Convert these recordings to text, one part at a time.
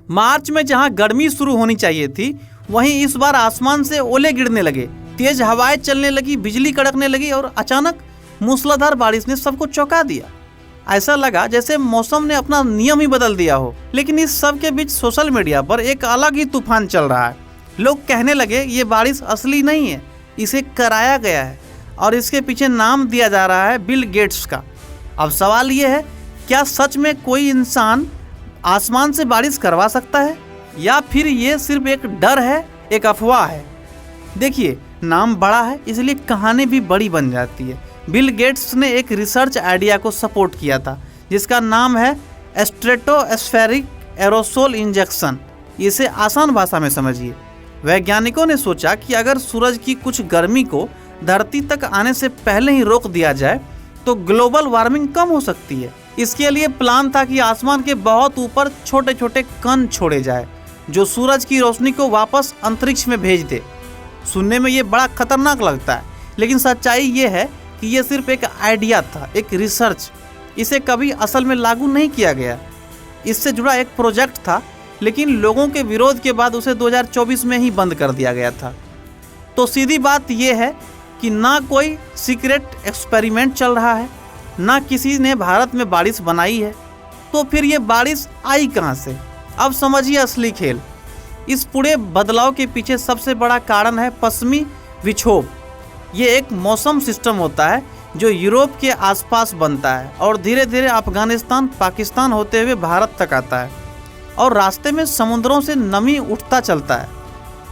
मार्च में जहां गर्मी शुरू होनी चाहिए थी, वहीं इस बार आसमान से ओले गिरने लगे, तेज हवाएं चलने लगी, बिजली कड़कने लगी और अचानक मूसलाधार बारिश ने सबको चौंका दिया। ऐसा लगा जैसे मौसम ने अपना नियम ही बदल दिया हो। लेकिन इस सब के बीच सोशल मीडिया पर एक अलग ही तूफान चल रहा है। लोग कहने लगे ये बारिश असली नहीं है, इसे कराया गया है और इसके पीछे नाम दिया जा रहा है बिल गेट्स का। अब सवाल ये है, क्या सच में कोई इंसान आसमान से बारिश करवा सकता है या फिर ये सिर्फ एक डर है, एक अफवाह है? देखिए, नाम बड़ा है इसलिए कहानी भी बड़ी बन जाती है। बिल गेट्स ने एक रिसर्च आइडिया को सपोर्ट किया था जिसका नाम है स्ट्रेटोस्फेरिक एरोसोल इंजेक्शन। इसे आसान भाषा में समझिए। वैज्ञानिकों ने सोचा कि अगर सूरज की कुछ गर्मी को धरती तक आने से पहले ही रोक दिया जाए तो ग्लोबल वार्मिंग कम हो सकती है। इसके लिए प्लान था कि आसमान के बहुत ऊपर छोटे छोटे कण छोड़े जाए जो सूरज की रोशनी को वापस अंतरिक्ष में भेज दे। सुनने में ये बड़ा खतरनाक लगता है, लेकिन सच्चाई ये है कि ये सिर्फ एक आइडिया था, एक रिसर्च। इसे कभी असल में लागू नहीं किया गया। इससे जुड़ा एक प्रोजेक्ट था, लेकिन लोगों के विरोध के बाद उसे 2024 में ही बंद कर दिया गया था। तो सीधी बात यह है कि ना कोई सीक्रेट एक्सपेरिमेंट चल रहा है, ना किसी ने भारत में बारिश बनाई है। तो फिर ये बारिश आई कहाँ से? अब समझिए असली खेल। इस पूरे बदलाव के पीछे सबसे बड़ा कारण है पश्चिमी विक्षोभ। ये एक मौसम सिस्टम होता है जो यूरोप के आसपास बनता है और धीरे धीरे अफगानिस्तान, पाकिस्तान होते हुए भारत तक आता है और रास्ते में समुद्रों से नमी उठता चलता है।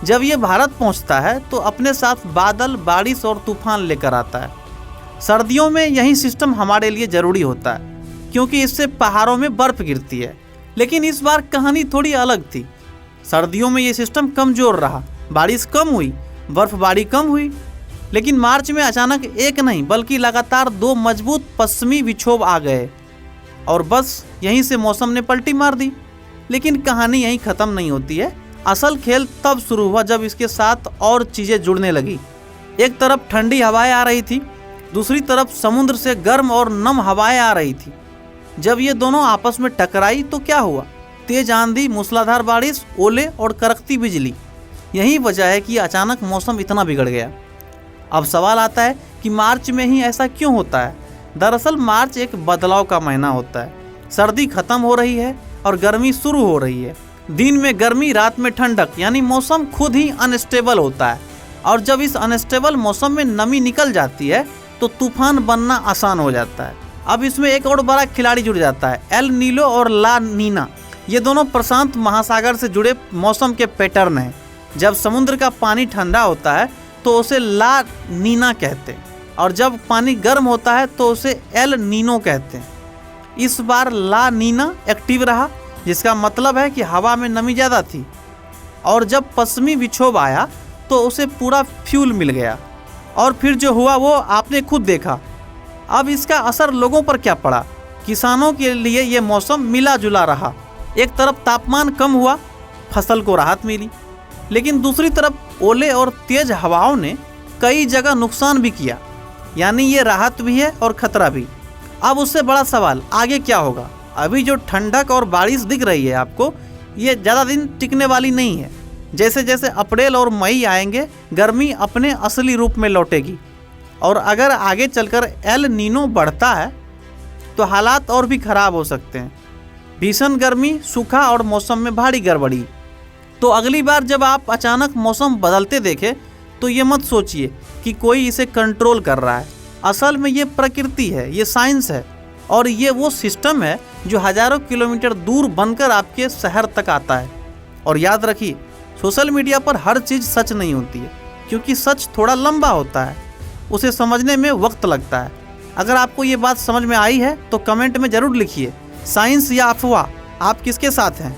जब ये भारत पहुंचता है तो अपने साथ बादल, बारिश और तूफान लेकर आता है। सर्दियों में यही सिस्टम हमारे लिए ज़रूरी होता है क्योंकि इससे पहाड़ों में बर्फ़ गिरती है। लेकिन इस बार कहानी थोड़ी अलग थी। सर्दियों में ये सिस्टम कमज़ोर रहा, बारिश कम हुई, बर्फबारी कम हुई। लेकिन मार्च में अचानक एक नहीं बल्कि लगातार 2 मजबूत पश्चिमी विक्षोभ आ गए और बस यहीं से मौसम ने पलटी मार दी। लेकिन कहानी यहीं ख़त्म नहीं होती है। असल खेल तब शुरू हुआ जब इसके साथ और चीज़ें जुड़ने लगी। एक तरफ ठंडी हवाएं आ रही थी, दूसरी तरफ समुद्र से गर्म और नम हवाएं आ रही थी। जब ये दोनों आपस में टकराई तो क्या हुआ? तेज आंधी, मूसलाधार बारिश, ओले और कड़कती बिजली। यही वजह है कि अचानक मौसम इतना बिगड़ गया। अब सवाल आता है कि मार्च में ही ऐसा क्यों होता है? दरअसल मार्च एक बदलाव का महीना होता है। सर्दी खत्म हो रही है और गर्मी शुरू हो रही है। दिन में गर्मी, रात में ठंडक, यानी मौसम खुद ही अनस्टेबल होता है। और जब इस अनस्टेबल मौसम में नमी निकल जाती है तो तूफान बनना आसान हो जाता है। अब इसमें एक और बड़ा खिलाड़ी जुड़ जाता है, एल नीनो और ला नीना। ये दोनों प्रशांत महासागर से जुड़े मौसम के पैटर्न हैं। जब समुद्र का पानी ठंडा होता है तो उसे ला नीना कहते हैं और जब पानी गर्म होता है तो उसे एल नीनो कहते हैं। इस बार ला नीना एक्टिव रहा, जिसका मतलब है कि हवा में नमी ज़्यादा थी और जब पश्चिमी विक्षोभ आया तो उसे पूरा फ्यूल मिल गया। और फिर जो हुआ वो आपने खुद देखा। अब इसका असर लोगों पर क्या पड़ा? किसानों के लिए ये मौसम मिला जुला रहा। एक तरफ तापमान कम हुआ, फसल को राहत मिली, लेकिन दूसरी तरफ ओले और तेज हवाओं ने कई जगह नुकसान भी किया। यानी ये राहत भी है और खतरा भी। अब उससे बड़ा सवाल, आगे क्या होगा? अभी जो ठंडक और बारिश दिख रही है आपको, ये ज़्यादा दिन टिकने वाली नहीं है। जैसे जैसे अप्रैल और मई आएंगे, गर्मी अपने असली रूप में लौटेगी और अगर आगे चलकर एल नीनो बढ़ता है तो हालात और भी खराब हो सकते हैं। भीषण गर्मी, सूखा और मौसम में भारी गड़बड़ी। तो अगली बार जब आप अचानक मौसम बदलते देखें तो ये मत सोचिए कि कोई इसे कंट्रोल कर रहा है। असल में ये प्रकृति है, ये साइंस है और ये वो सिस्टम है जो हज़ारों किलोमीटर दूर बनकर आपके शहर तक आता है। और याद रखिए, सोशल मीडिया पर हर चीज़ सच नहीं होती है, क्योंकि सच थोड़ा लंबा होता है, उसे समझने में वक्त लगता है। अगर आपको ये बात समझ में आई है तो कमेंट में ज़रूर लिखिए, साइंस या अफवाह, आप किसके साथ हैं?